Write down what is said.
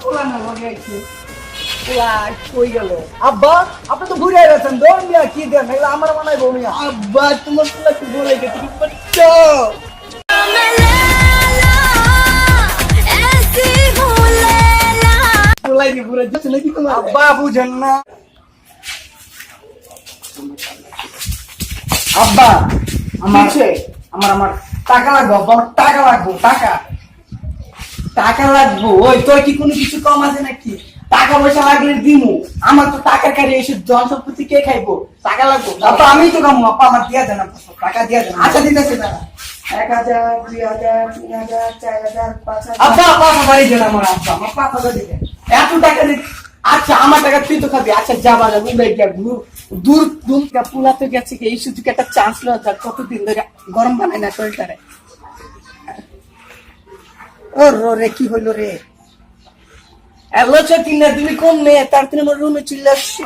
পুরানো লগে কি পুরা কই গেল আব্বা আপনি তো ঘুরে গেছেন দৌড় মিয়া কি দেন এগুলো আমার মনে হয় মিয়া আব্বা তোমার পুলা কি বলে গেছে তুমি বলছো পুলাই কি পুরো যাচ্ছে নাকি তোমার আব্বা বুঝেন না আব্বা আমার আমার আমার টাকা লাগবে আব্বা আমার টাকা লাগবে টাকা টাকা লাগবো ওই তোর কি কোনো কিছু কম আছে নাকি টাকা পয়সা লাগলে দিমু আমার তো টাকা কারি এসে জন সম্পত্তি কে খাইবো টাকা লাগবো আব্বা আমি তো কামু আব্বা আমার দিয়া দেন টাকা দিয়া দেন আচ্ছা দিতেছে দাদা 1000 2000 3000 4000 5000 আব্বা পাঁচ বাড়ি দেন আমার আব্বা আমার 5000 দিবেন এত টাকা দিন আচ্ছা আমার টাকা তুই তো খাবি আচ্ছা যাবা না মুম্বাই গিয়া দূর দূর পুলাতে গেছে কি এই সুযোগ একটা চান্স লওয়া যাক কতদিন ধরে গরম বানাই না শরীরটারে রে কি হইলো রে এলো চতিন না তুমি কোন মেয়ে তার তুমি আমার রুমে চলে আসছো